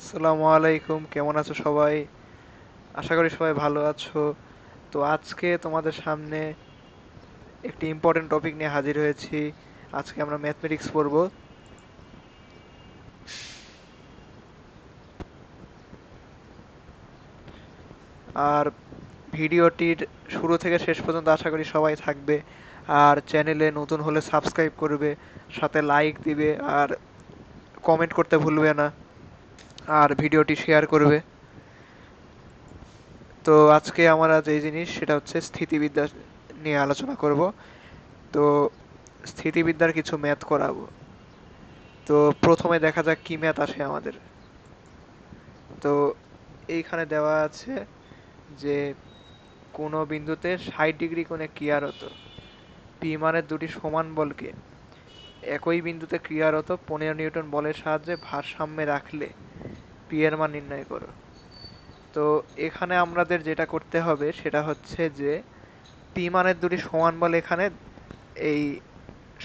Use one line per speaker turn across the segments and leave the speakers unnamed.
আসসালামু আলাইকুম, কেমন আছো সবাই? আশা করি সবাই ভালো আছো। তো আজকে তোমাদের সামনে একটি ইম্পর্টেন্ট টপিক নিয়ে হাজির হয়েছি। আজকে আমরা ম্যাথমেটিক্স পড়ব। আর ভিডিওটির শুরু থেকে শেষ পর্যন্ত আশা করি সবাই থাকবে। আর চ্যানেলে নতুন হলে সাবস্ক্রাইব করবে, সাথে লাইক দিবে আর কমেন্ট করতে ভুলবে না। আর ভিডিওটি শেয়ার করবে। তো আজকে আমরা যে জিনিস সেটা হচ্ছে স্থিতিবিদ্যা নিয়ে আলোচনা করব। তো স্থিতিবিদ্যার কিছু ম্যাথ করাবো। তো প্রথমে দেখা যাক কি ম্যাথ আসে আমাদের। তো এইখানে দেওয়া আছে যে কোনো বিন্দুতে 60 ডিগ্রি কোণে ক্রিয়ারত পি মানের দুটি সমান বলকে একই বিন্দুতে ক্রিয়ারত 15 নিউটন বলের সাহায্যে ভারসাম্যে রাখলে পি এর মান নির্ণয় করো। তো এখানে আমাদের যেটা করতে হবে সেটা হচ্ছে যে পি মানের দুটি সমান বল এখানে এই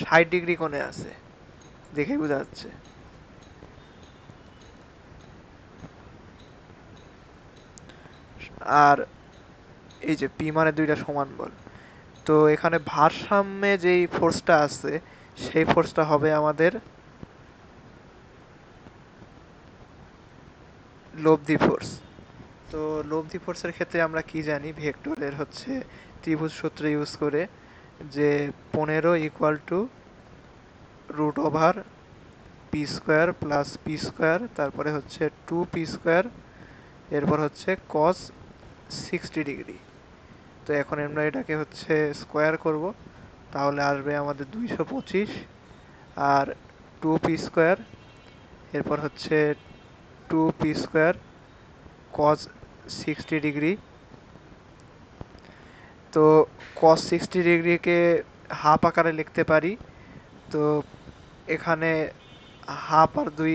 60 ডিগ্রি কোণে আছে, দেখেই বোঝা যাচ্ছে। আর এই যে পি মানের দুইটা সমান বল, তো এখানে ভারসাম্যে যেই ফোর্সটা আছে সেই ফোর্সটা হবে আমাদের লব্ধি ফোর্স। তো লব্ধি ফোর্সের ক্ষেত্রে আমরা কি জানি, ভেক্টরের হচ্ছে ত্রিভুজ সূত্র ইউজ করে যে 15 = √over P square plus P square, তারপরে হচ্ছে 2p², এরপর হচ্ছে কস 60 ডিগ্রি। তো এখন আমরা এটাকে হচ্ছে স্কোয়ার করব, তাহলে আসবে আমাদের 225। আর 2p², এরপর হচ্ছে 2p² কজ 60 ডিগ্রি। তো কস 60 ডিগ্রিকে হাফ আকারে লিখতে পারি। তো এখানে হাফ আর দুই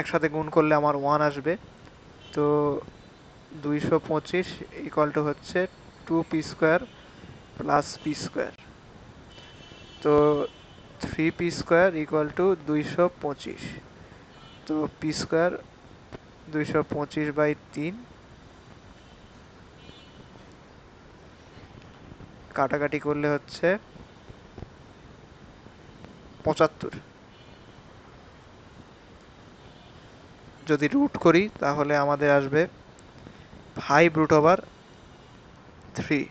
একসাথে গুণ করলে আমার 1 আসবে। তো 225 হচ্ছে 2p² প্লাস p²। তো 3p² 225। তো p², 225/3, কাটাকাটি করলে হচ্ছে 75। যদি রুট করি তাহলে আমাদের আসবে 5√3।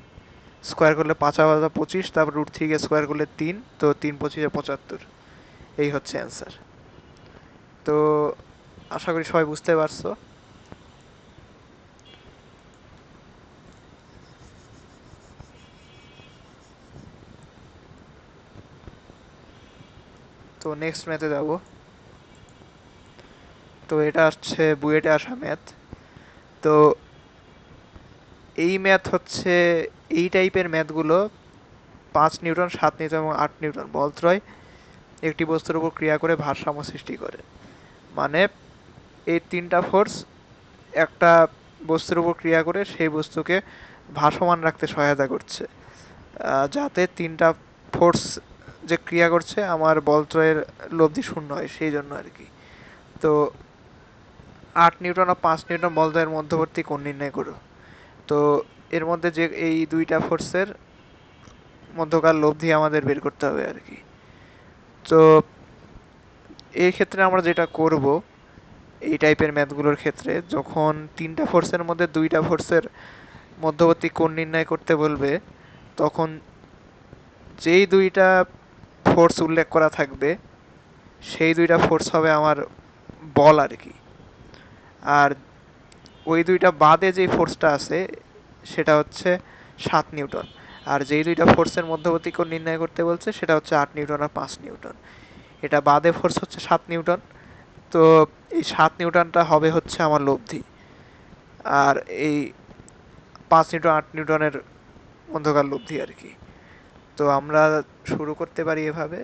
স্কোয়ার করলে 5 আর 25, তারপর √3 স্কোয়ার করলে 3, তো 3×5 = 75। এই হচ্ছে অ্যান্সার। তো আশা করি সবাই বুঝতে পারছো। তো নেক্সট ম্যাথে যাব। তো এটা আসছে বুয়েটে আসা ম্যাথ। তো এই ম্যাথ হচ্ছে এই টাইপের ম্যাথগুলো 5 নিউটন, 7 নিউটন এবং 8 নিউটন বলত্রয় একটি বস্তুর উপর ক্রিয়া করে ভারসাম্য সৃষ্টি করে। মানে এই তিনটা ফোর্স একটা বস্তুর উপর ক্রিয়া করে সেই বস্তুকে ভাসমান রাখতে সহায়তা করছে, যাতে তিনটা ফোর্স যে ক্রিয়া করছে আমার বলত্রয়ের লব্ধি শূন্য হয়, সেই জন্য আর কি। তো 8 নিউটন আর 5 নিউটন বলত্রয়ের মধ্যবর্তী কোণ নির্ণয় করো। তো এর মধ্যে যে এই দুইটা ফোর্সের মধ্যকার লব্ধি আমাদের বের করতে হবে আর কি। তো এই ক্ষেত্রে আমরা যেটা করব, এই টাইপের ম্যাথগুলোর ক্ষেত্রে যখন তিনটা ফোর্সের মধ্যে দুইটা ফোর্সের মধ্যবর্তী কোণ নির্ণয় করতে বলবে, তখন যেই দুইটা ফোর্স উল্লেখ করা থাকবে সেই দুইটা ফোর্স হবে আমার বল আর কি। আর ওই দুইটা বাদে যেই ফোর্সটা আছে সেটা হচ্ছে 7 নিউটন। আর যেই দুইটা ফোর্সের মধ্যবর্তী কোণ নির্ণয় করতে বলছে সেটা হচ্ছে 8 নিউটন আর 5 নিউটন। এটা বাদে ফোর্স হচ্ছে 7 নিউটন। তো এই 7 নিউটনটা হবে হচ্ছে আমার লব্ধি। আর এই 5 নিউটন 8 নিউটনের মধ্যকার লব্ধি আর কি। তো আমরা শুরু করতে পারি এভাবে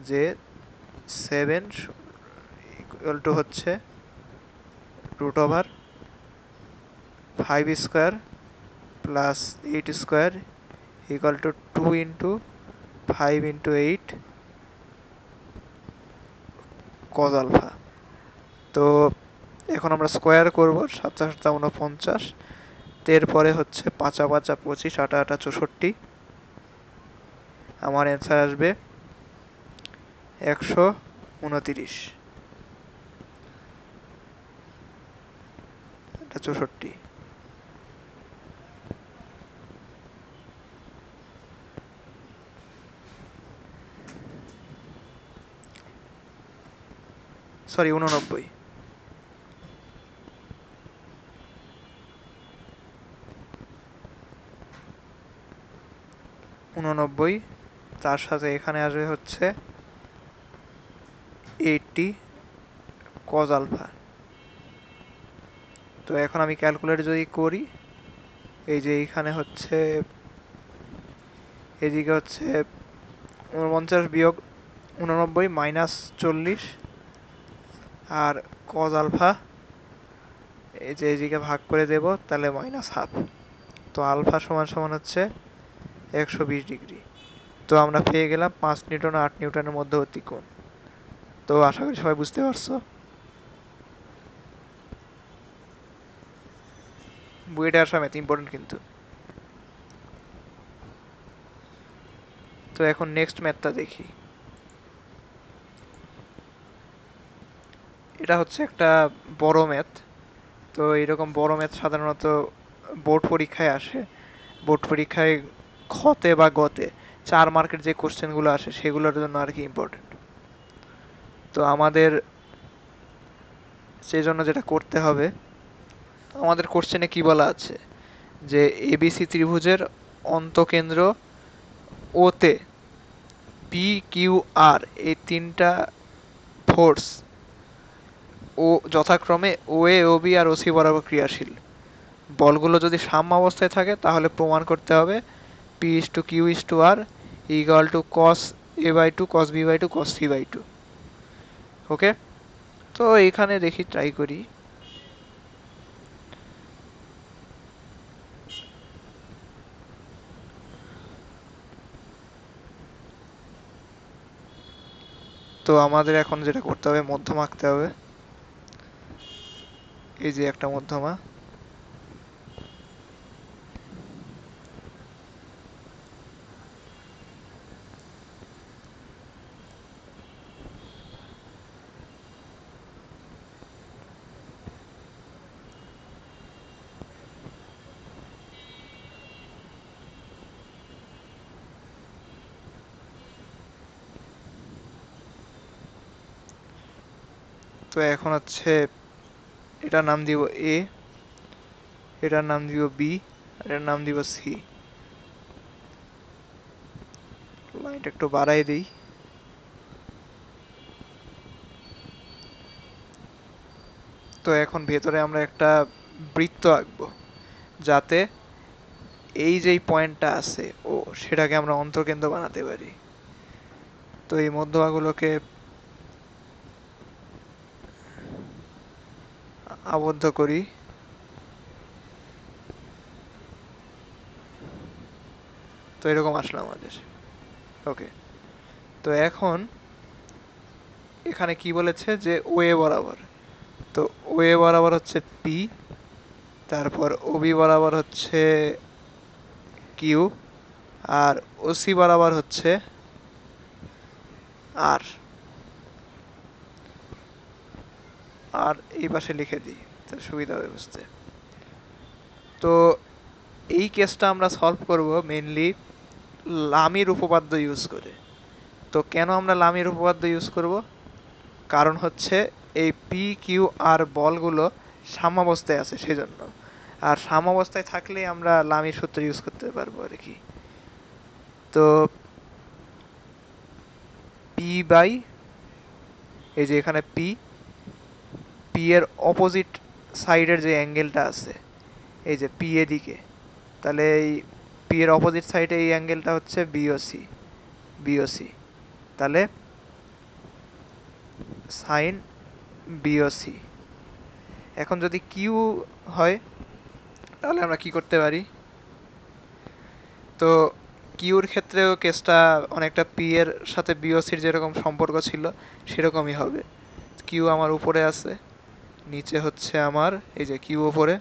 যে 7 হচ্ছে √ওভার 5² প্লাস 8² 2 × 5 × 8 cos আলফা। তো এখন আমরা স্কোয়ার করব, 7 7 49, এরপরে হচ্ছে 5 5 25, 8 8 64, আমার অ্যান্সার আসবে 129, এটা 64। সরি, 89। 89, তার সাথে এখানে আসবে হচ্ছে 80 কজ আলফা। তো এখন আমি ক্যালকুলেট যদি করি, এই যে এইখানে হচ্ছে, এদিকে হচ্ছে 49 বিয়োগ 89 মাইনাস 40, আর কজ আলফা এই যে এইদিকে ভাগ করে দেব, তাহলে মাইনাস হাফ। তো আলফা সমান সমান হচ্ছে 120 ডিগ্রি। তো আমরা পেয়ে গেলাম 5 নিউটন ও 8 নিউটনের মধ্যবর্তী কোণ। তো আশা করি সবাই বুঝতে পারছো। বুয়েটে আসা ম্যাথ ইম্পর্টেন্ট কিন্তু। তো এখন নেক্সট ম্যাথটা দেখি। এটা হচ্ছে একটা বড় ম্যাথ। তো এরকম বড় ম্যাথ সাধারণত বোর্ড পরীক্ষায় আসে। বোর্ড পরীক্ষায় খতে বা গতে 4 মার্কের যে কোশ্চেনগুলো আসে সেগুলোর জন্য আর কি ইম্পর্টেন্ট। তো আমাদের সেই জন্য যেটা করতে হবে, আমাদের কোশ্চেনে কি বলা আছে যে এবিসি ত্রিভুজের অন্তকেন্দ্র ওতে পি কিউ আর এই তিনটা ফোর্স ও যথাক্রমে ও এ ও বি আর ও সি বরাবর ক্রিয়াশীল। বলগুলো যদি সাম্য অবস্থায় থাকে তাহলে প্রমাণ করতে হবে p is to q is to r equal to cos A by two cos B by two cos C by two. Okay, তো এখানে দেখি ট্রাই করি। তো আমাদের এখন যেটা করতে হবে, মধ্যমা আঁকতে হবে। এই যে একটা মধ্যমা। তো এখন হচ্ছে এটার নাম দিব এ, এটার নাম দিব বি, আর এটার নাম দিব সি। লাইনটা একটু বাড়াই দিই। তো এখন ভেতরে আমরা একটা বৃত্ত আঁকবো, যাতে এই যেই পয়েন্টটা আছে ও সেটাকে আমরা অন্তর্কেন্দ্র বানাতে পারি। তো এই মধ্যমাগুলোকে আবদ্ধ করি। তো এরকম আসলো আমাদের। ওকে, তো এখন এখানে কি বলেছে যে ওয়ে বরাবর। তো ওয়ে বরাবর হচ্ছে পি, তারপর ওবি বরাবর হচ্ছে কিউ, আর ওসি বরাবর হচ্ছে আর। আর এই পাশে লিখে দিই, তাহলে সুবিধা হবে বুঝতে। তো এই কেসটা আমরা সলভ করব মেইনলি লামির উপপাদ্য ইউজ করে। তো কেন আমরা লামির উপপাদ্য ইউজ করব? কারণ হচ্ছে এই পি কিউ আর বলগুলো সাম্যাবস্থায় আছে সেজন্য। আর সাম্যাবস্থায় থাকলেই আমরা লামির সূত্র ইউজ করতে পারবো আর কি। তো পি বাই, এই যে এখানে পি, পি এর অপোজিট সাইডের যে অ্যাঙ্গেলটা আছে, এই যে পি এদিকে, তাহলে এই পি এর অপোজিট সাইডে এই অ্যাঙ্গেলটা হচ্ছে বিওসি, বিওসি। তাহলে সাইন বিওসি। এখন যদি কিউ হয় তাহলে আমরা কি করতে পারি? তো কিউর ক্ষেত্রেও কেসটা অনেকটা পি এর সাথে বিওসির যেরকম সম্পর্ক ছিল সেরকমই হবে। কিউ আমার উপরে আছে, নিচে হচ্ছে আমার এই যে কিউ ওপরে,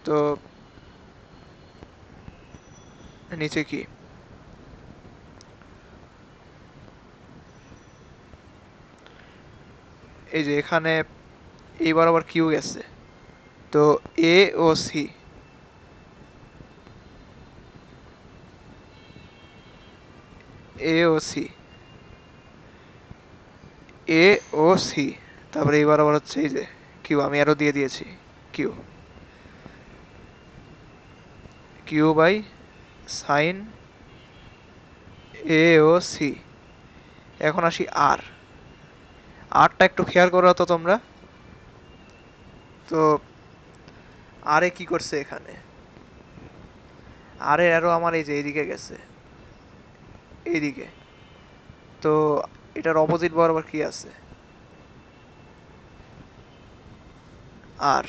তো নিচে কি, এই যে এখানে এই বরাবর কিউ গেছে, তো এ ও সি, এ ও সি, এ ও সি, তারপরে এই বরাবর হচ্ছে এই যে কিউ, আমি আরো দিয়ে দিয়েছি q, q by sine a o c. এখন আসি আর, আরটা একটু খেয়াল করো তো তোমরা, তো আরে কি করছে এখানে, আরে আরো আমার এই যে এইদিকে গেছে, এইদিকে, তো এটার অপোজিট বরাবর কি আছে, আর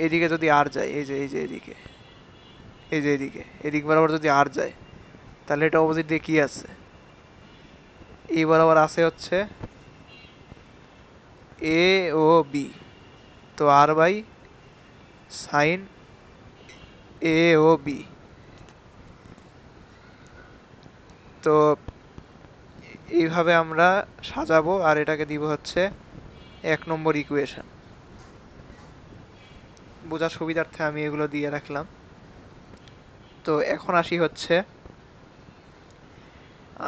এদিকে যদি আর যায়, এই যে এদিকে, এই যে এদিকে, এদিক বরাবর যদি আর যায়, তাহলে এটা অপোজিট দিয়ে কি আছে, এই বরাবর আছে হচ্ছে এ ও বি, তো r by sine a o b. তো এইভাবে আমরা সাজাবো, আর এটাকে দিব হচ্ছে 1 নম্বর ইকুয়েশন। বোঝার সুবিধার্থে আমি এগুলো দিয়ে রাখলাম। তো এখন আসি হচ্ছে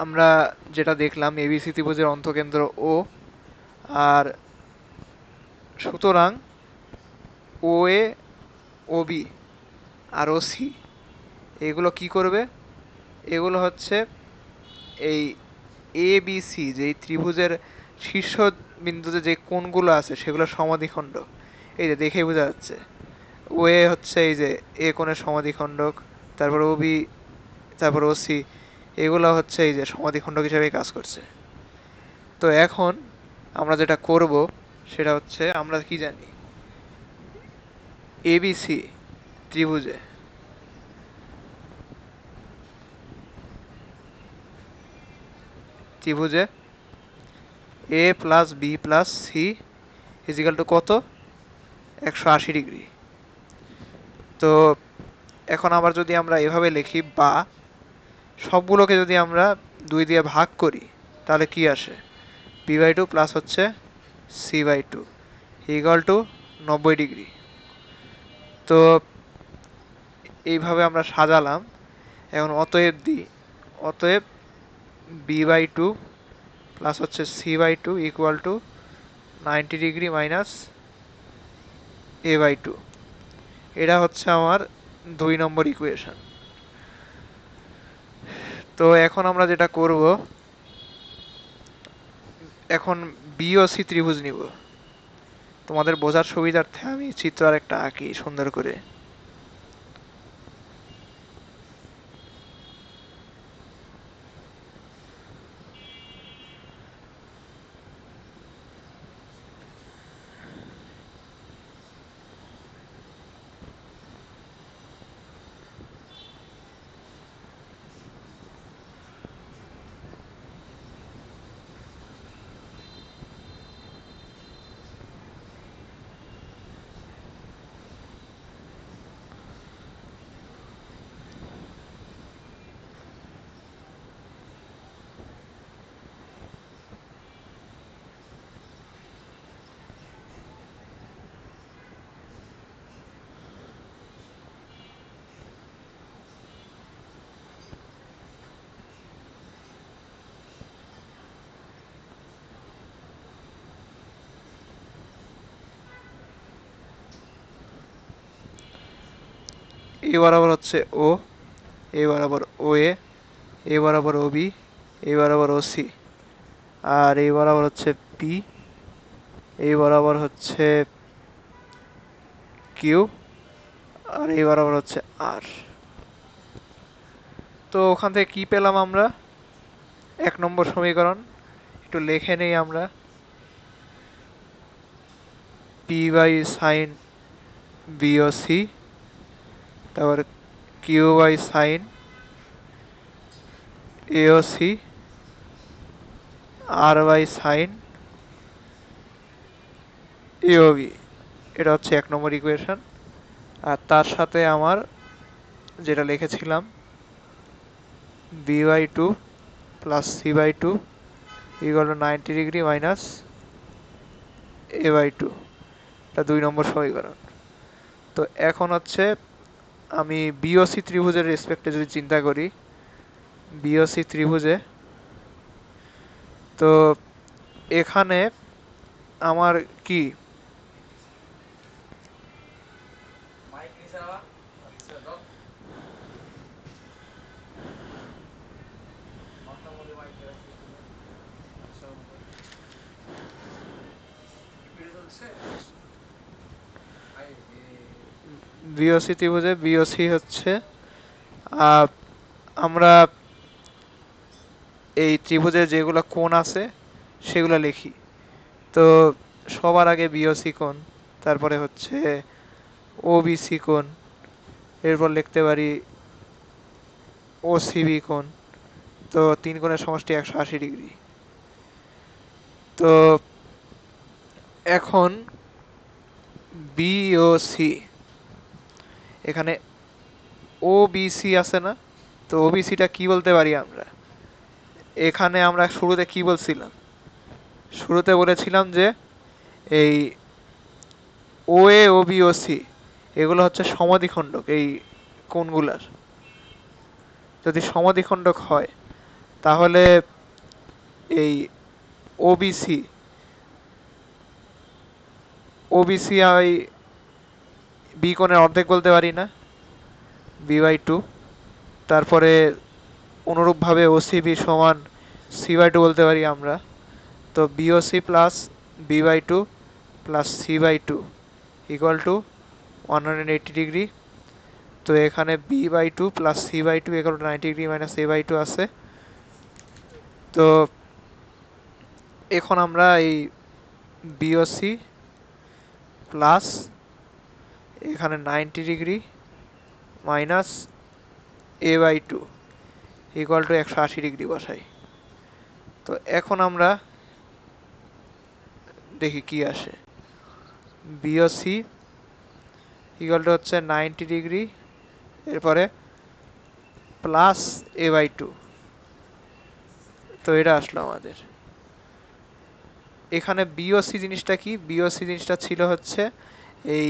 আমরা যেটা দেখলাম এবিসি ত্রিভুজের অন্তঃকেন্দ্র ও, আর সুতরাং ও এ, ও বি আর ও সি, এগুলো কি করবে, এগুলো হচ্ছে এই এ বি সি যে ত্রিভুজের শীর্ষ বিন্দুতে যে কোণগুলো আছে সেগুলো সমাধিখণ্ড, এই যে দেখেই বোঝা যাচ্ছে, ও এ হচ্ছে এই যে এ কোণের সমাধিখণ্ডক, তারপর ও বি, তারপর ও সি, এগুলো হচ্ছে এই যে সমাধিখণ্ডক হিসেবে কাজ করছে। তো এখন আমরা যেটা করব সেটা হচ্ছে, আমরা কি জানি এবিসি ত্রিভুজে, ত্রিভুজে a plus b plus c is equal to কত, 180 ডিগ্রি। তো এখন আবার যদি আমরা এভাবে লিখি, বা সবগুলোকে যদি আমরা 2 দিয়ে ভাগ করি, তাহলে কি আসে, বি/2 প্লাস হচ্ছে সি/2 ইকুয়াল টু 90 ডিগ্রি। তো এইভাবে আমরা সাজালাম। এখন অতএব দিই, অতএব বি/2 প্লাস হচ্ছে সি/2 equal to 90 degree minus a/2। এটা হচ্ছে আমার 2 নম্বর ইকুয়েশন। তো এখন আমরা যেটা করব, এখন বি ও সি ত্রিভুজ নিব। তোমাদের বোঝার সুবিধার্থে আমি চিত্র আর একটা আঁকি সুন্দর করে। এ বরাবর হচ্ছে ও, এ বরাবর ও এ বরাবর ও বি, এ বরাবর ও সি, আর এই বরাবর হচ্ছে পি, এই বরাবর হচ্ছে কিউ, আর এই বরাবর হচ্ছে আর। তো ওখান থেকে কি পেলাম আমরা, 1 নম্বর সমীকরণ একটু লিখে নেই আমরা, p by sine b o c, তারপর q by sine a o c, r by sine a o b, এটা হচ্ছে 1 নম্বর ইকুয়েশন। আর তার সাথে আমার যেটা লিখেছিলাম b by two plus c by two equal to 90 degree minus a by two, এটা 2 নম্বর সমীকরণ। তো এখন হচ্ছে আমি বিওসি ত্রিভুজের রেসপেক্টে যদি চিন্তা করি, বিওসি ত্রিভুজে, তো এখানে আমার কি বিওসি ত্রিভুজে বিওসি হচ্ছে আহ, আমরা এই ত্রিভুজে যেগুলো কোণ আছে সেগুলো লিখি। তো সবার আগে বিওসি কোণ, তারপরে হচ্ছে ওবিসি কোণ, এরপর লিখতে পারি ওসিবি কোণ। তো 3 কোণের সমষ্টি 180 ডিগ্রি। তো এখন বিওসি, এখানে ওবিসি আছে না, তো ওবিসিটা কি বলতে পারি আমরা? এখানে আমরা শুরুতে কি বলছিলাম? শুরুতে বলেছিলাম যে এই ও এ ও বি ও সি এগুলো হচ্ছে সমাদ্বিখণ্ডক। এই কোণগুলার যদি সমাদ্বিখণ্ডক হয় তাহলে এই ওবিসি ওবিসি আই বি কোণের অর্ধেক বলতে পারি না, বি বাই টু। তারপরে অনুরূপভাবে ওসিবি সমান সি বাই টু বলতে পারি আমরা। তো BOC plus b by two plus c by two equal to 180 degree. তো এখানে b by two plus c by two equal to 90 degree minus a by two আছে। তো এখন আমরা এই বিওসি প্লাস এখানে 90 degree minus a by two equal to 180 degree বসাই। তো এখন আমরা দেখি কি আসে। বিওসি ইকুয়াল টু হচ্ছে 90 ডিগ্রি, এরপরে প্লাস এ বাই টু। তো এটা আসলো আমাদের। এখানে বিওসি জিনিসটা কি? বিওসি জিনিসটা ছিল হচ্ছে এই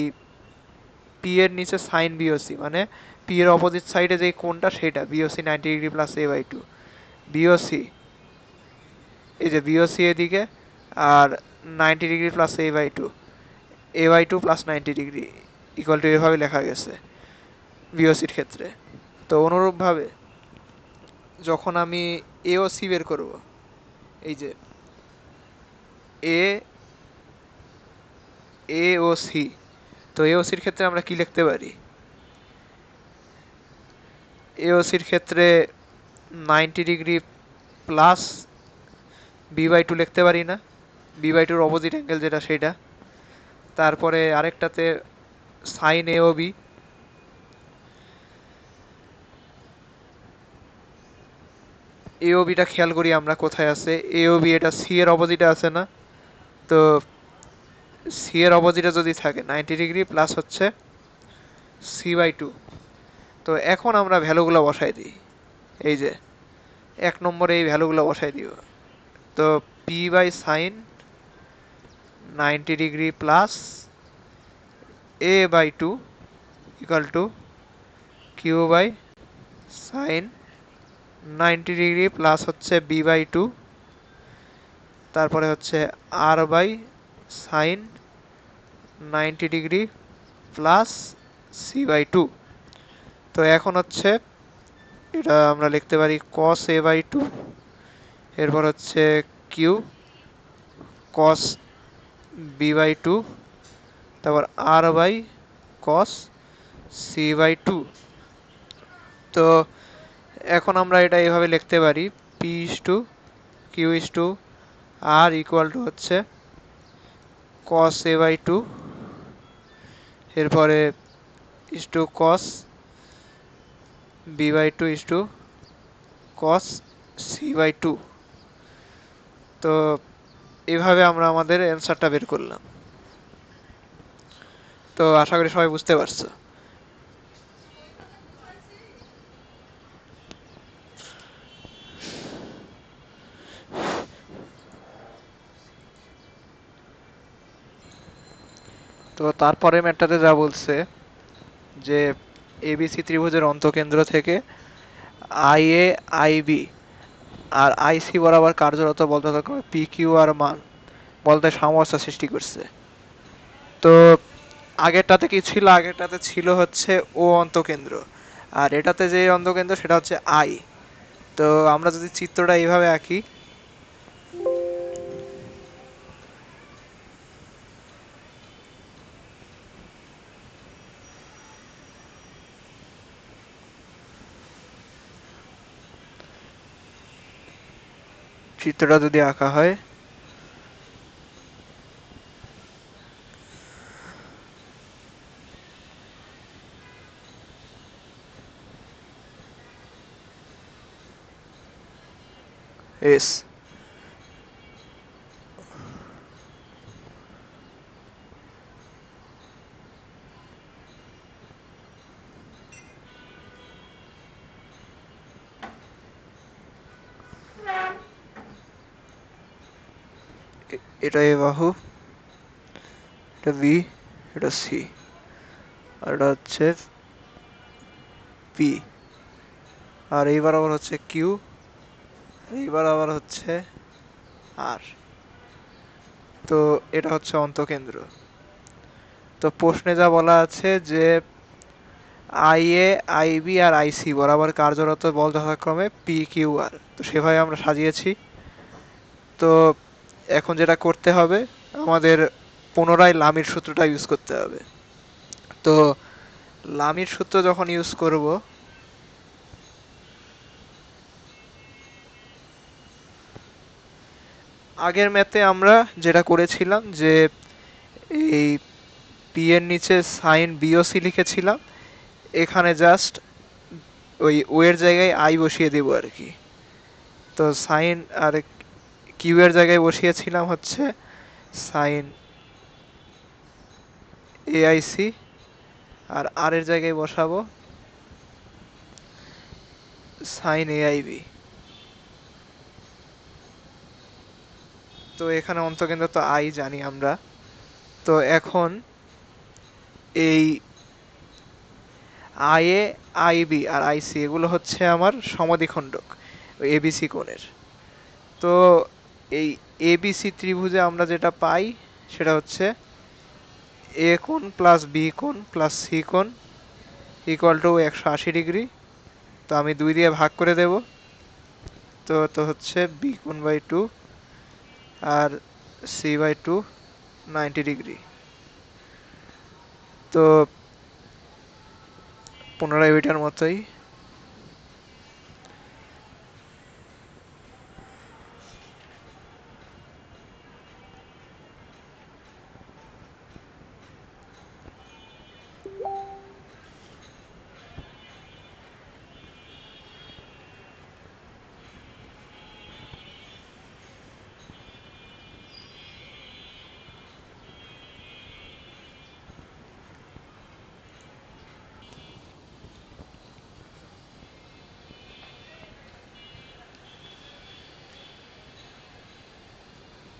পি এর নিচে সাইন বিওসি, মানে পি এর অপোজিট সাইডে যে কোণটা সেটা BOC 90 degree plus a by two. BOC, এই যে বিওসি এদিকে, আর 90 degree plus a by two, a by two plus 90 degree equal to এভাবে লেখা গেছে বিওসির ক্ষেত্রে। তো অনুরূপভাবে যখন আমি এওসি বের করব, এই যে এ এওসি, তো এওসির ক্ষেত্রে আমরা কি লিখতে পারি? এওসির ক্ষেত্রে 90 degree plus b by two লিখতে পারি না, বি বাই টুর অপোজিট অ্যাঙ্গেল যেটা সেটা। তারপরে আরেকটাতে sine a o b, a o বিটা খেয়াল করি আমরা কোথায় আছে। এ ও বি এটা সি এর অপোজিটে আছে না, তো সি এর অপোজিটে যদি থাকে 90 ডিগ্রি প্লাস হচ্ছে সি বাই টু। তো এখন আমরা ভ্যালুগুলো বসাই দিই, এই যে 1 নম্বরে এই ভ্যালুগুলো বসাই দিব। তো p by sine 90 degree plus a by two equal to q by sine 90 degree plus হচ্ছে বি বাই টু, তারপরে হচ্ছে r by sine 90 degree plus c by two. তো এখন হচ্ছে এটা আমরা লিখতে পারি কস এ বাই টু, এরপর হচ্ছে q cos B by two, তারপর r by cos C by two. তো এখন আমরা এটা এইভাবে লিখতে পারি p is to q is to r equal to হচ্ছে কস এ বাই টু, এরপরে is to cos B by two is to cos C by two. তো এভাবে আমরা আমাদের অ্যান্সারটা বের করলাম। তো আশা করি সবাই বুঝতে পারছো। তো তারপরে ম্যাটটাতে যা বলছে যে এবিসি ত্রিভুজের অন্তঃকেন্দ্র থেকে আই এ আই বি আর আইসি বরাবর কার্যরত বলতে পি কিউ আর মান বলতে সমস্যা সৃষ্টি করছে। তো আগেরটাতে কি ছিল? আগেরটাতে ছিল হচ্ছে ও অন্তকেন্দ্র, আর এটাতে যে অন্তকেন্দ্র সেটা হচ্ছে আই। তো আমরা যদি চিত্রটা এইভাবে আঁকি, চিত্রটা যদি আঁকা হয়, এস, এটা এ বাহু, এটা বি, এটা সি, আর এটা হচ্ছে পি, আর এইবার আবার হচ্ছে কিউ, এইবার আবার হচ্ছে আর। তো এটা হচ্ছে অন্তকেন্দ্র। তো প্রশ্নে যা বলা আছে যে আই এ আই বি আর আইসি বরাবর কার্যরত বল যথাক্রমে পি কিউ আর, তো সেভাবে আমরা সাজিয়েছি। তো এখন যেটা করতে হবে, আমাদের পুনরায় লামির সূত্রটা ইউজ করতে হবে। তো লামির সূত্র যখন ইউজ করব, আগের ম্যাথে আমরা যেটা করেছিলাম যে এই পি এর নিচে সাইন বিওসি লিখেছিলাম, এখানে জাস্ট ওই ও এর জায়গায় আই বসিয়ে দেবো আর কি। তো সাইন আর কিউ এর জায়গায় বসিয়েছিলাম হচ্ছে সাইন এআইসি, আর আর এর জায়গায় বসাবো সাইন এআইবি। তো এখানে অন্তকেন্দ্র তো আই জানি আমরা। তো এখন এই আই এ আইবি আর আইসি এগুলো হচ্ছে আমার সমদ্বিখণ্ডক এবিসি কোণের। তো এই এবিসি ত্রিভুজে আমরা যেটা পাই সেটা হচ্ছে এ কোণ প্লাস বি কোণ প্লাস সি কোণ ইকুয়াল টু 180 ডিগ্রি। তো আমি 2 দিয়ে ভাগ করে দেব। তো তো হচ্ছে বি কোণ বাই 2 আর সি বাই 2 90 ডিগ্রি। তো পুনরায় ওইটার মতোই।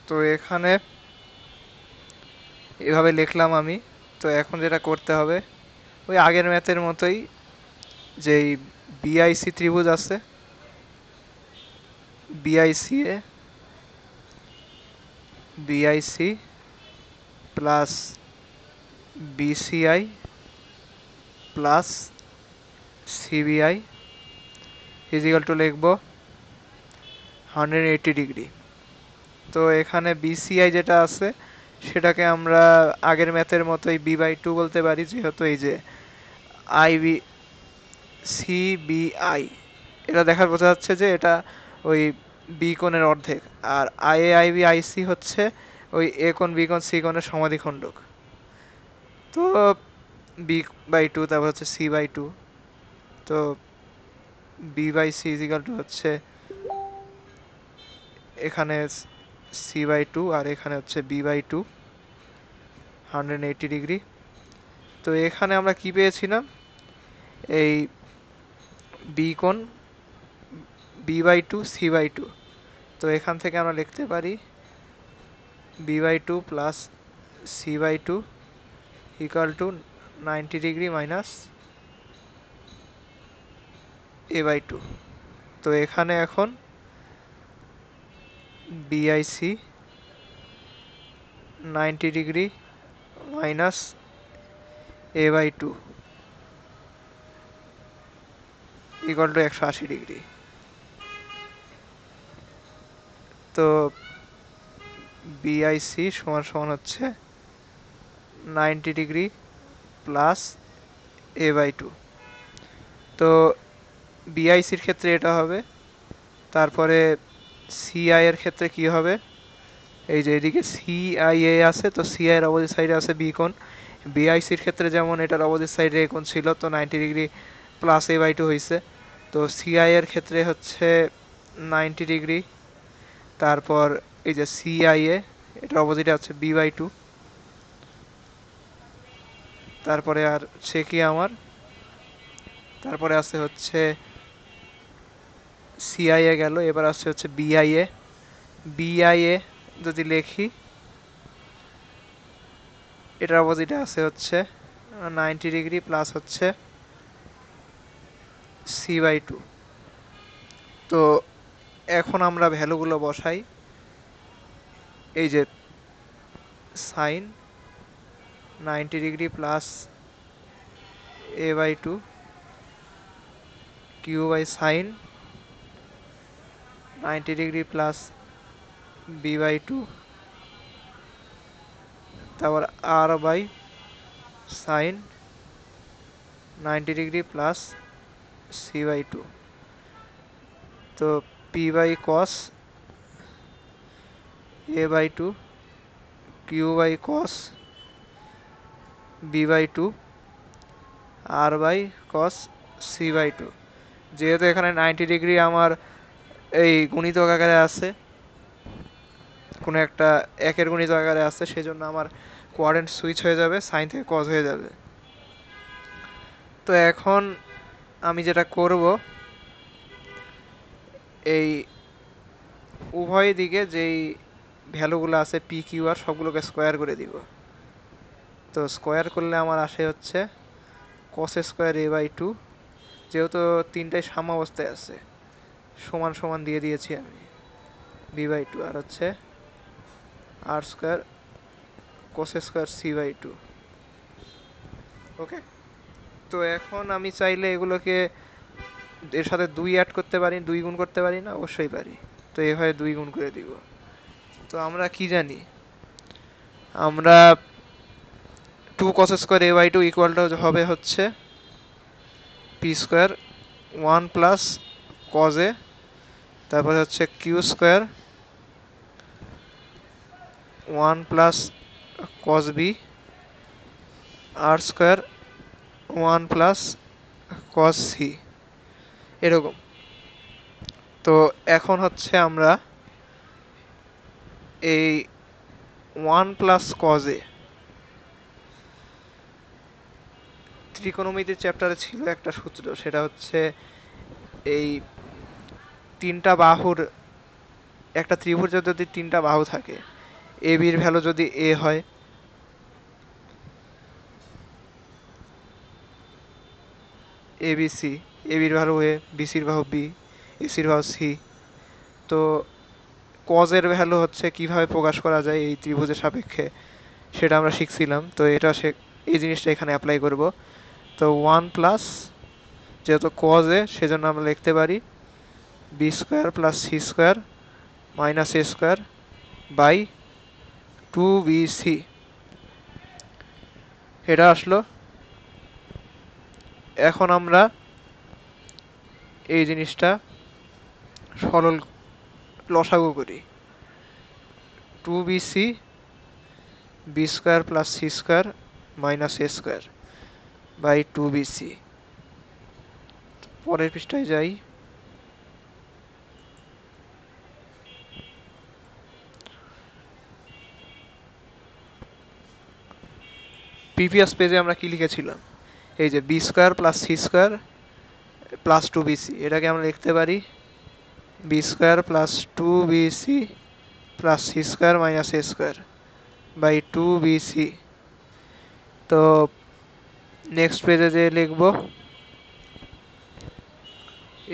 তো এখানে এভাবে লিখলাম আমি। তো এখন যেটা করতে হবে ওই আগের ম্যাথের মতোই, যেই বিআইসি ত্রিভুজ আছে, বিআইসি এ BIC plus BCI plus CBI equal to লিখবো 180 ডিগ্রি। তো এখানে বিসিআই যেটা আছে সেটাকে আমরা আগের ম্যাথের মতোই বি বাই টু বলতে পারি, যেহেতু এই যে আইবি সিবিআই, এটা দেখার বোঝা যাচ্ছে যে এটা ওই বি কোণের অর্ধেক। আর আই এ আইবি আইসি হচ্ছে ওই এ কোণ বি কোণ সি কোণের সমাধিখণ্ডক। তো বি বাই টু, তারপর হচ্ছে সি বাই টু। তো b by c is equal to হচ্ছে এখানে c/2 আর এখানে হচ্ছে b/2 180 ডিগ্রি। তো এখানে আমরা কি পেয়েছিলাম, এই বি কোণ b/2 c/2। তো এখান থেকে আমরা লিখতে পারি b/2 plus c/2 equal to 90 degree minus a/2। তো এখানে এখন BIC 90 degree minus a/2 equal to 180 degree. তো বিআইসি সমান সমান হচ্ছে 90 ডিগ্রি প্লাস a/2। তো বিআইসির ক্ষেত্রে এটা হবে। তারপরে সিআই এর ক্ষেত্রে কি হবে, এই যে এদিকে সিআইএ আছে, তো সিআই এর অপোজিট সাইডে আছে বি কোণ। বিআইসির ক্ষেত্রে যেমন এটার অপোজিট সাইডে এ কোণ ছিল, তো 90 ডিগ্রি প্লাস a/2 হয়েছে। তো সিআই এর ক্ষেত্রে হচ্ছে 90 ডিগ্রি, তারপর এই যে সিআইএ এটার অপোজিটে আছে b/2। তারপরে আর সে কি আমার, তারপরে আছে হচ্ছে সিআইএ গেল, এবার আসছে হচ্ছে বিআইএ। বিআইএ যদি লিখি, এটার অপোজিটে আছে হচ্ছে 90 ডিগ্রি প্লাস হচ্ছে c/2। তো এখন আমরা ভ্যালুগুলো বসাই। এই যে sine 90 degree plus a/2 q by sine 90 degree plus b/2, তারপর r by sine 90 degree plus c/2। তো p by cos a/2 q by cos b/2 r by cos c/2। যেহেতু এখানে 90 ডিগ্রি আমার এই গুণিতক আকারে আছে, কোনো একটা একের গুণিতক আকারে আছে, সেজন্য আমার কোয়াড্রেন্ট সুইচ হয়ে যাবে, সাইন থেকে কস হয়ে যাবে। তো এখন আমি যেটা করব, এই উভয় দিকে যেই ভ্যালুগুলো আছে পি কিউ আর সবগুলোকে স্কোয়ার করে দিব। তো স্কোয়ার করলে আমার আসে হচ্ছে কস স্কোয়ার a/2, যেহেতু তিনটাই সাম্যাবস্থায় আছে সমান সমান দিয়ে দিয়েছি আমি, b/2 আর হচ্ছে আর স্কোয়ার কোস স্কোয়ার c/2। ওকে। তো এখন আমি চাইলে এগুলোকে এর সাথে 2 অ্যাড করতে পারি, 2 গুণ করতে পারি না? অবশ্যই পারি। তো এভাবে 2 গুণ করে দিব। তো আমরা কি জানি, আমরা 2 cos square a/2 equal to হবে হচ্ছে p square 1 plus cos A, তারপরে হচ্ছে q square 1 plus cos B r square 1 plus cos C, এরকম। তো এখন হচ্ছে আমরা এই 1 প্লাস কজ এ, ত্রিকোণমিতির চ্যাপ্টারে ছিল একটা সূত্র, সেটা হচ্ছে এই তিনটা বাহুর, একটা ত্রিভুজের যদি তিনটা বাহু থাকে, এ বির ভ্যালু যদি এ হয়, এ বি সি, এ বির ভ্যালু এ, বিসির বাহু বি, এসির বাহু সি। তো কজের ভ্যালু হচ্ছে কিভাবে প্রকাশ করা যায় এই ত্রিভুজের সাপেক্ষে, সেটা আমরা শিখছিলাম। তো এটা এই জিনিসটা এখানে অ্যাপ্লাই করব। তো 1 প্লাস, যেহেতু কজ এ সেজন্য আমরা লিখতে পারি b square plus C square minus A square by 2bc। এটা আসলো। এখন আমরা এই জিনিসটা সরল লসাগু করি। 2bc b square plus C square minus A square by 2bc। পরের পৃষ্ঠায় যাই। প্রিভিয়াস পেজে আমরা কি লিখেছিলাম, এই যে b square plus C square plus two bc, এটাকে আমরা লিখতে পারি b square plus two bc plus C square minus A square by two bc. তো নেক্সট পেজে যে লিখব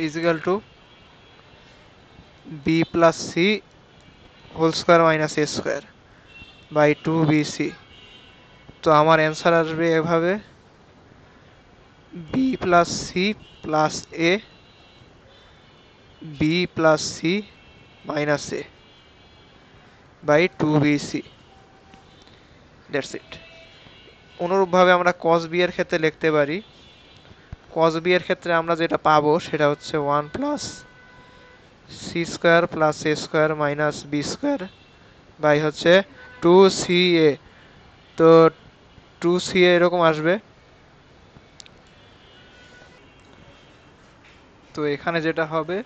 is equal to b plus c whole square minus A square by two bc. তো আমার অ্যান্সার আসবে এভাবে, b plus C plus a b plus C minus a by two bc. That's it. অনুরূপভাবে আমরা কস বি এর ক্ষেত্রে লিখতে পারি, কস বি এর ক্ষেত্রে আমরা যেটা পাবো সেটা হচ্ছে one plus C square plus A square minus B square by হচ্ছে টু সি এ। তো টু সি এ এরকম আসবে। তো এখানে যেটা হবে,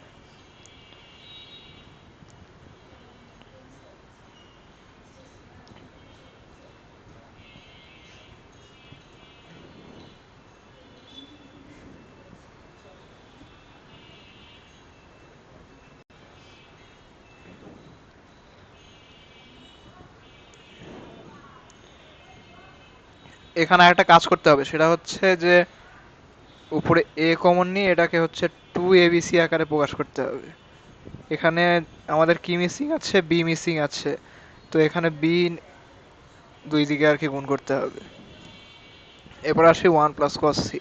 এখানে একটা কাজ করতে হবে, সেটা হচ্ছে যে উপরে এ কমন নিয়ে এটাকে হচ্ছে টু এবিসি আকারে প্রকাশ করতে হবে। এখানে আমাদের কি মিসিং আছে, বি মিসিং আছে, তো এখানে বি দুই দিকে আর কি গুণ করতে হবে। এরপর আসি one plus cos C.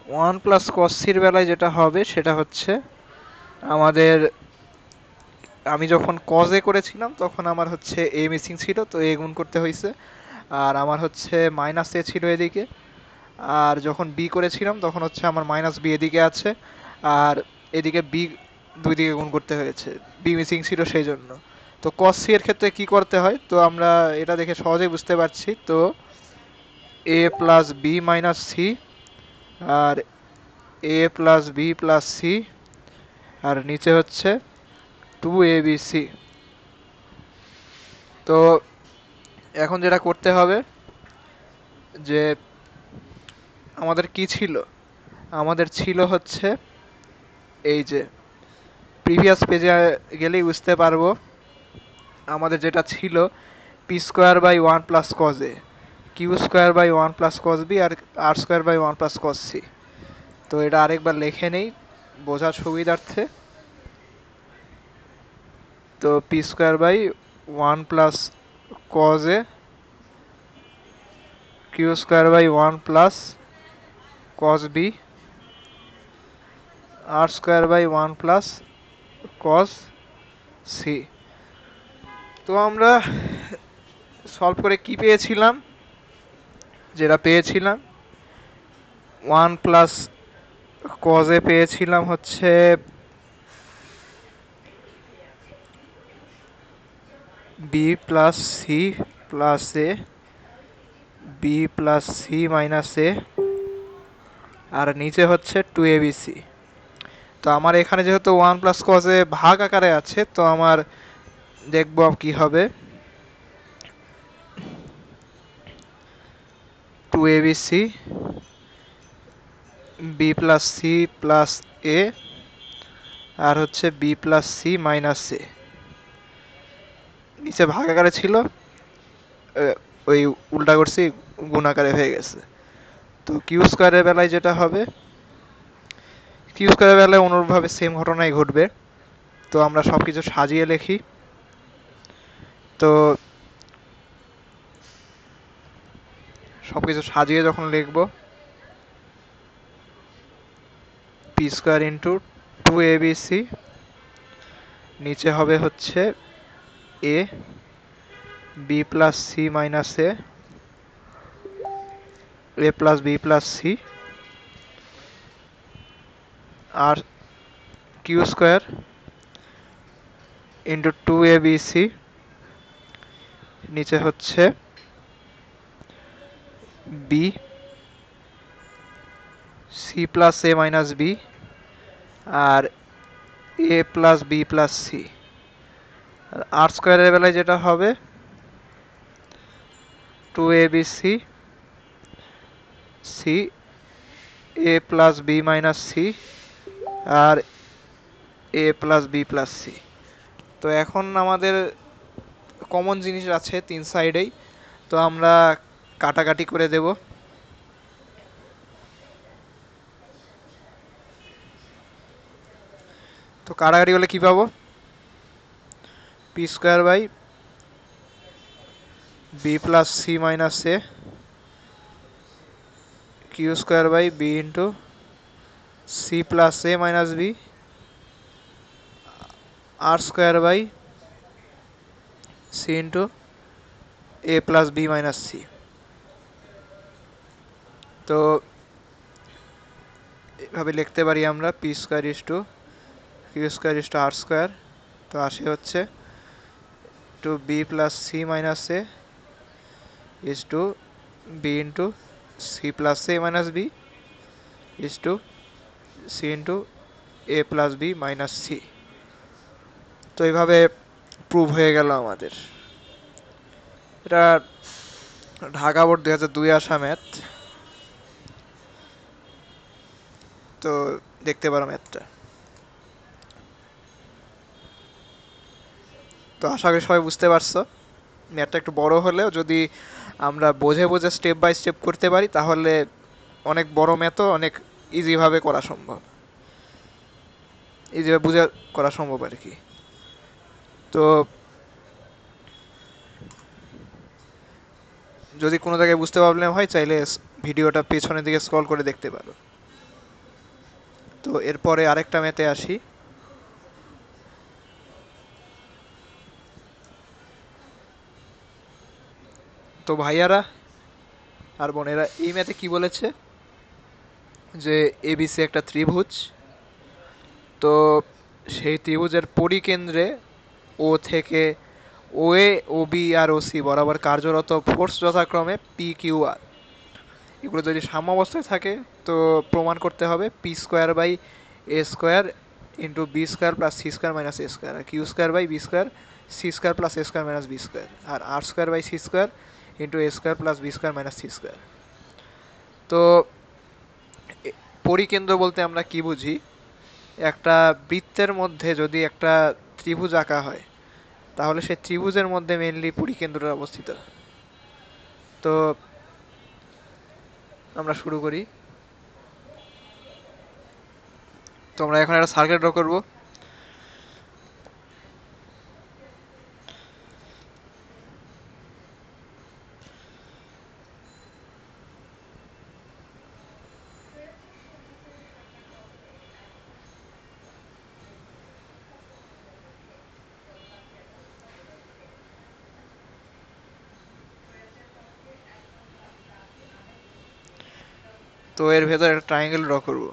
One plus cos সির বেলায় যেটা হবে সেটা হচ্ছে আমাদের, আমি যখন কজ এ করেছিলাম তখন আমার হচ্ছে এ মিসিং ছিল, তো এ গুণ করতে হয়েছে, আর আমার হচ্ছে মাইনাস এ ছিল এদিকে। আর যখন বি করেছিলাম তখন হচ্ছে আমার মাইনাস বি এদিকে আছে, আর এদিকে বি দুই দিকে গুণ করতে হয়েছে, বি মিসিং ছিল সেই জন্য। তো কস সি এর ক্ষেত্রে কি করতে হয়, তো আমরা এটা দেখে সহজেই বুঝতে পারছি। তো এ প্লাস বি মাইনাস সি আর এ প্লাস বি প্লাস সি আর নিচে হচ্ছে টু এ বি সি। তো এখন যেটা করতে হবে যে আমাদের কি ছিল, আমাদের ছিল হচ্ছে এই যে প্রিভিয়াস পেজে গেলেই বুঝতে পারবো আমাদের যেটা ছিল p square by one plus cos a, q square by one plus cos B আর r square by one plus cos c. তো এটা আরেকবার লিখে নেই বোঝার সুবিধার্থে। তো p square by one plus cos a q square by one plus cos B r square by one plus cos c. তো আমরা সলভ করে কি পেয়েছিলাম, যেটা পেয়েছিলাম ওয়ান প্লাস কজে পেয়েছিলাম হচ্ছে B plus C plus a b plus C minus এ আর নিচে হচ্ছে টু এ বি সি। তো আমার এখানে যেহেতু ওয়ান প্লাস কজে ভাগ আকারে আছে, তো আমার দেখব কি হবে, two A B C B plus C plus A আর হচ্ছে B plus C minus A, নিচে ভাগ আকারে ছিল, ওই উল্টা করছি গুণ আকারে হয়ে গেছে। তো কিউ স্কোয়ারের বেলায় যেটা হবে, কিউ স্কোয়ারের বেলায় অনুরূপভাবে সেম ঘটনাই ঘটবে। তো আমরা সব কিছু সাজিয়ে লিখি। তো সব কিছু সাজিয়ে যখন লিখব, P square into two A B C, নিচে হবে হচ্ছে এ b plus C minus A A plus b plus C R q square into two A B C, নিচে হচ্ছে B C plus a minus b R A plus b plus C. আর স্কোয়ারের বেলায় যেটা হবে two A B C C, A plus b minus C, R A plus b plus C. তো এখন আমাদের common জিনিস আছে তিন সাইডেই, তো আমরা কাটাকাটি করে দেব। তো কাটাকাটি করলে কি পাবো? P square by b plus C minus a q square by b into c plus a minus b r square by c into a plus b minus c. তো এভাবে লিখতে পারি আমরা p square is to q square is to r square. তো আসে হচ্ছে to b plus C minus a is to b into c plus a minus b is to c into a plus b minus c. তো এইভাবে prove হয়ে গেল আমাদের। এটা Dhaka board 2002 আসা ম্যাথ। তো দেখতে পারো ম্যাথটা। তো আশা করি সবাই বুঝতে পারছো। ম্যাথটা একটু বড় হলেও যদি আমরা বুঝে বুঝে স্টেপ বাই স্টেপ করতে পারি তাহলে অনেক বড় ম্যাথও অনেক ইজিভাবে করা সম্ভব, ইজিভাবে বুঝে করা সম্ভব আর কি। তো যদি কোনো জায়গায় বুঝতে প্রবলেম হয় চাইলে ভিডিওটা পেছনের দিকে স্ক্রল করে দেখতে পারো। তো এরপরে আরেকটা ম্যাথে আসি। তো ভাইয়ারা আর বোনেরা, এই ম্যাথে কি বলেছে যে এবিসি একটা ত্রিভুজ। তো সেই ত্রিভুজের পরিকেন্দ্রে ও থেকে ও এ, ও বি আর ও সি বরাবর কার্যরত ফোর্স যথাক্রমে পি কিউ আর। এগুলো যদি সাম্যাবস্থায় থাকে তো প্রমাণ করতে হবে p square by A square into b square plus C square minus A square, আর q square by B square c square plus A square minus B square, আর r square by C square into a square plus B square minus C square. তো পরিকেন্দ্র বলতে আমরা কি বুঝি? একটা বৃত্তের মধ্যে যদি একটা ত্রিভুজ আঁকা হয় তাহলে সেই ত্রিভুজের মধ্যে মেইনলি পরিকেন্দ্রটা অবস্থিত। তো আমরা শুরু করি। তো আমরা এখন একটা সার্কেল ড্র করব। তো এর ভেতর একটা ট্রায়াঙ্গেল ড্র করব।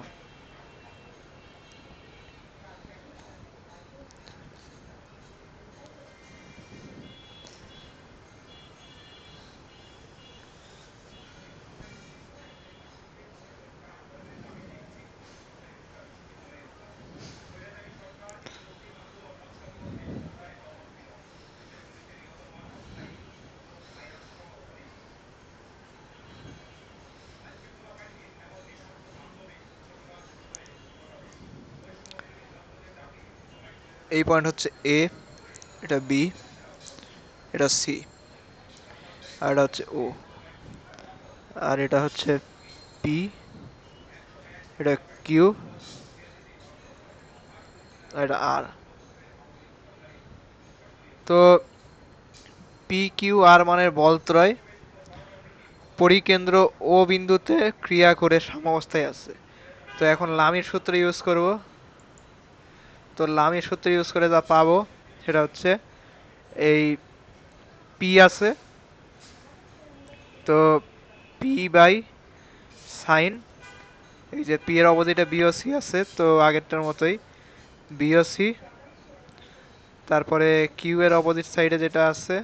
এই পয়েন্ট হচ্ছে এ, এটা বি, এটা সি, আর এটা হচ্ছে ও, আর এটা হচ্ছে পি, এটা কিউ, আর এটা আর। তো পি কিউ আর মানের বলত্রয় পরিকেন্দ্র ও বিন্দুতে ক্রিয়া করে সাম্যাবস্থায় আছে। তো এখন লামির সূত্র ইউজ করব। তো লামির সূত্র ইউজ করে যা পাবো সেটা হচ্ছে এই পি আছে, তো পি বাই সাইন, এই যে পি এর অপোজিটে বিওসি আছে তো আগেরটার মতোই বিওসি, তারপরে কিউ এর অপোজিট সাইডে যেটা আছে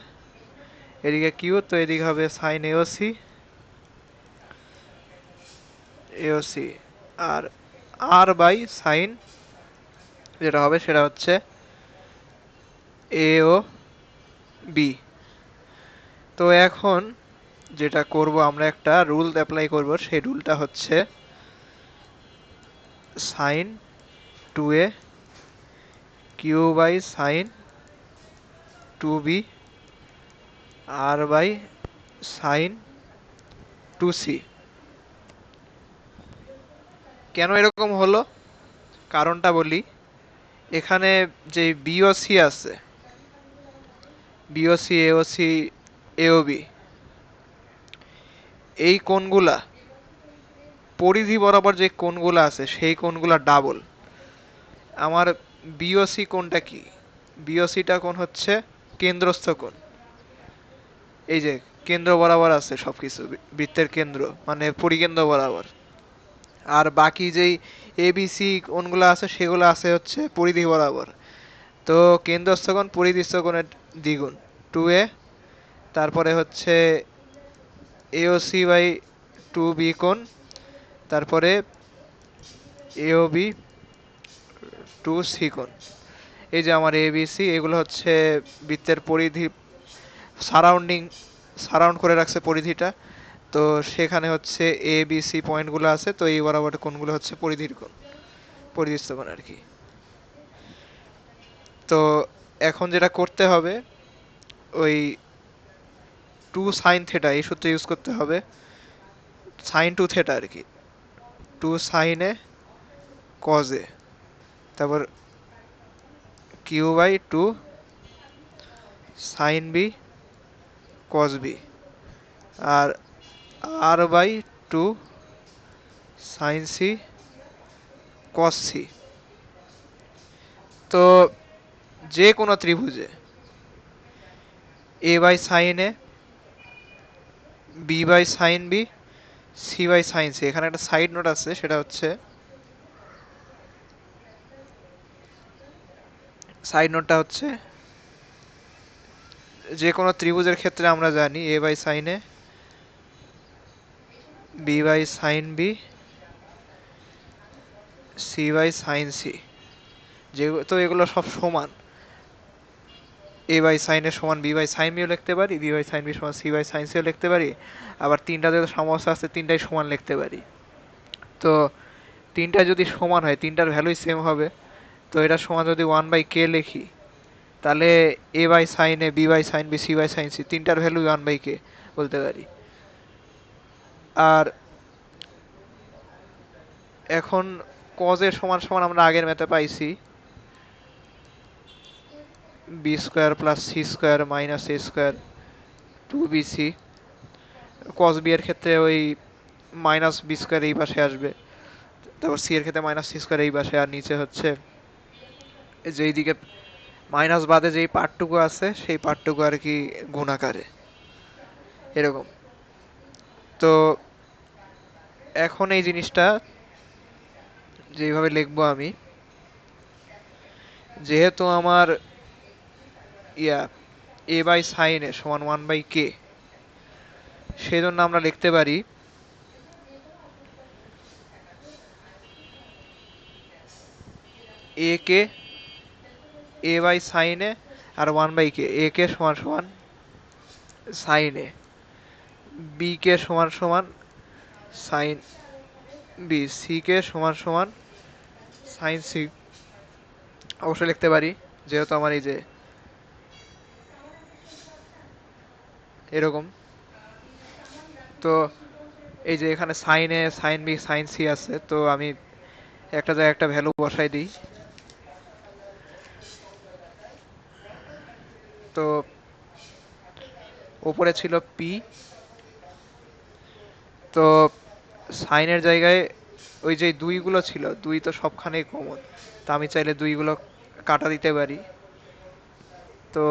এদিকে কিউ, তো এদিকে হবে সাইন এওসি, এওসি, আর আর বাই সাইন যেটা হবে সেটা হচ্ছে এ ও বি। তো এখন যেটা করব, আমরা একটা রুল অ্যাপ্লাই করব। সেই রুলটা হচ্ছে sine two a q by sine two b r by sine two c. কেন এরকম হলো কারণটা বলি। এখানে যে বিওসি আছে, বিওসি এওসি এওবি, এই কোণগুলা পরিধি বরাবর যে কোণগুলা আছে সেই কোণগুলা ডাবল। আমার বিওসি কোণটা কি? বিওসিটা কোণ হচ্ছে কেন্দ্রস্থ কোণ। এই যে কেন্দ্র বরাবর আছে সবকিছু, বৃত্তের কেন্দ্র মানে পরিকেন্দ্র বরাবর। আর বাকি যেই এবিসি কোণগুলো আছে সেগুলো আছে হচ্ছে পরিধি বরাবর। তো কেন্দ্রস্থ কোণ পরিধিস্থ কোণের দ্বিগুণ, 2a। তারপরে হচ্ছে এওসি বাই 2b কোণ, তারপরে এওবি 2c কোণ। এই যে আমার এবিসি, এগুলো হচ্ছে বৃত্তের পরিধি সারাউন্ডিং, সারাউন্ড করে রাখছে পরিধিটা। তো সেখানে হচ্ছে এ বি সি পয়েন্টগুলো আছে, তো এই বরাবর কোণগুলো হচ্ছে পরিধির কোণ, পরিধিস্থ কোণ আর কি। তো এখন যেটা করতে হবে, ওই টু সাইন থেটা এই সূত্র ইউজ করতে হবে। সাইন টু থেটা আর কি, two sine A cos A, তারপর q by two sine B cos B, আর r by two sine C cos C. তো যে কোনো ত্রিভুজে A by sine A, B by sine B, C by sine C, এখানে একটা side note আছে, সেটা হচ্ছে সাইড নোটটা হচ্ছে যে কোনো ত্রিভুজের ক্ষেত্রে আমরা জানি A by sine A, B by sine B, C by sine C, যে তো এগুলো সব সমান। এ বাই সাইন এ সমান বি বাই সাইন বিও লিখতে পারি, বি বাই সাইন বি সমান সি বাই সাইন সিও লিখতে পারি, আবার তিনটা যেহেতু সমস্যা আছে তিনটাই সমান লিখতে পারি। তো তিনটা যদি সমান হয়, তিনটার ভ্যালুই সেম হবে, তো এটা সমান যদি 1/k লিখি, তাহলে A by sine A, B by sine B, C by sine C তিনটার ভ্যালু 1/k বলতে পারি। আর এখন কজ এর সমান সমান আমরা আগের ম্যাথে পাইছি B square plus C square minus এ স্কোয়ার 2bc। কজ বি এর ক্ষেত্রে ওই মাইনাস বি স্কোয়ার এই পাশে আসবে, তারপর সি এর ক্ষেত্রে মাইনাস সি স্কোয়ার এই পাশে, আর নিচে হচ্ছে যেই দিকে মাইনাস বাদে যেই পার্টটুকু আছে সেই পার্টটুকু আর কি গুণাকারে, এরকম। তো এখন এই জিনিসটা যেভাবে লিখবো আমি, যেহেতু আমার ইয়া এ বাই সাইন এ সমান 1/k, সেই জন্য আমরা লিখতে পারি এ কে, এ by sine A R 1/k, এ কে সমান সমান সাইন এ, বি কে সমান সমান সাইন বি, সি কে সমান সমান সাইন সি অবশ্যই লিখতে পারি, যেহেতু আমার এই যে এরকম। তো এই যে এখানে সাইন এ সাইন বি সাইন সি আছে, তো আমি একটা জায়গায় একটা ভ্যালু বসাই দিই। তো উপরে ছিল পি, তো সাইনের জায়গায় ওই যে দুইগুলো ছিল, দুই তো সবখানেই কমন, তা আমি চাইলে দুইগুলো কাটা দিতে পারি। তো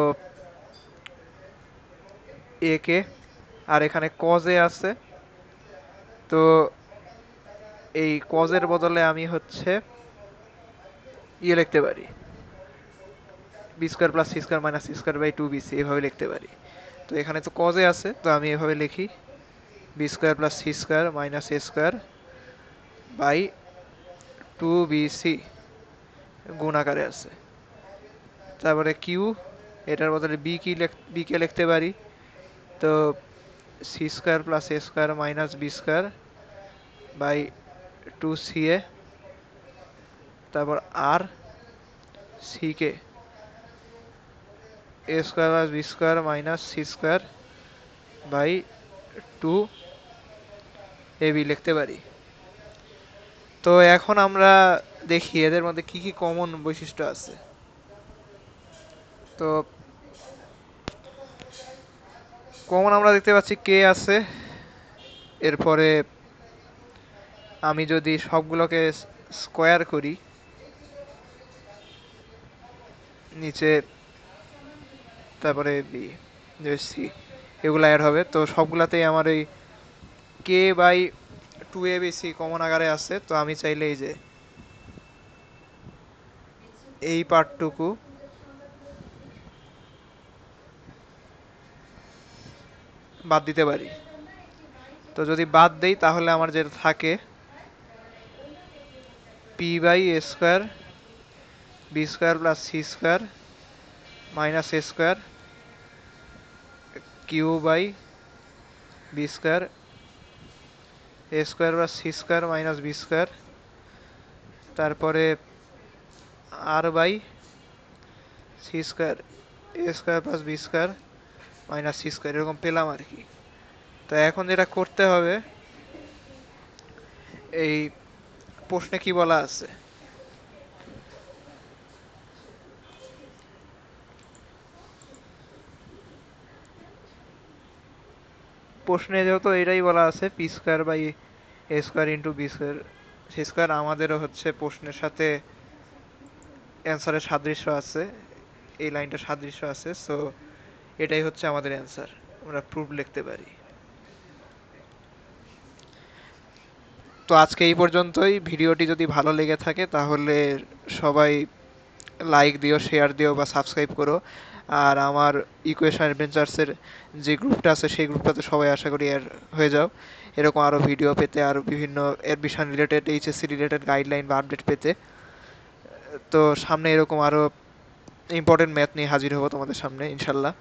এ কে, আর এখানে কজ এ আছে, তো এই কজের বদলে আমি হচ্ছে ইয়ে লিখতে পারি b square plus C square minus C square by 2bc, এভাবে লিখতে পারি। তো এখানে তো কজে আছে, তো আমি এভাবে লিখি b square plus C square minus A square by 2bc, গুণ আকারে আছে। তারপরে কিউ, এটার বদলে বি কে লিখতে পারি। তো C square plus A square minus B square by 2 CA, তারপর আর সি কে A square plus B square minus C square by 2 AB লিখতে পারি। তো এখন আমরা দেখি এদের মধ্যে কি কি কমন বৈশিষ্ট্য আছে। তো কমন আমরা দেখতে পাচ্ছি কে আছে। এরপরে আমি যদি সবগুলোকে স্কোয়ার করি, নিচে তারপরে বি সি, এগুলো অ্যাড হবে। তো সবগুলাতেই আমার এই কে বাই 2ABC কমন আকারে আছে। তো আমি চাইলে এই যে এই পার্টটুকু বাদ দিতে পারি। তো যদি বাদ দেই তাহলে আমার যেটা থাকে p by A square B square plus C square minus A square q by B square A square plus C square minus B square, তারপরে r by C square A square plus B square minus C square, এরকম পেলাম আর কি। তো এখন যেটা করতে হবে, এই প্রশ্নে কি বলা আছে, প্রশ্নে যেহেতু এটাই বলা আছে p square by A square into b square c square, আমাদেরও হচ্ছে প্রশ্নের সাথে অ্যান্সারের সাদৃশ্য আছে, এই লাইনটা সাদৃশ্য আছে। সো এটাই হচ্ছে আমাদের অ্যান্সার, আমরা প্রুফ লিখতে পারি। তো আজকে এই পর্যন্তই। ভিডিওটি যদি ভালো লেগে থাকে তাহলে সবাই লাইক দিও, শেয়ার দিও বা সাবস্ক্রাইব করো। আর আমার ইকুয়েশন অ্যাডভেঞ্চার্সের যে গ্রুপটা আছে সেই গ্রুপটাতে সবাই আশা করি এর হয়ে যাও, এরকম আরও ভিডিও পেতে, আর বিভিন্ন admission related HSC related guideline বা আপডেট পেতে। তো সামনে এরকম আরও ইম্পর্টেন্ট ম্যাথ নিয়ে হাজির হবো তোমাদের সামনে ইনশাল্লাহ।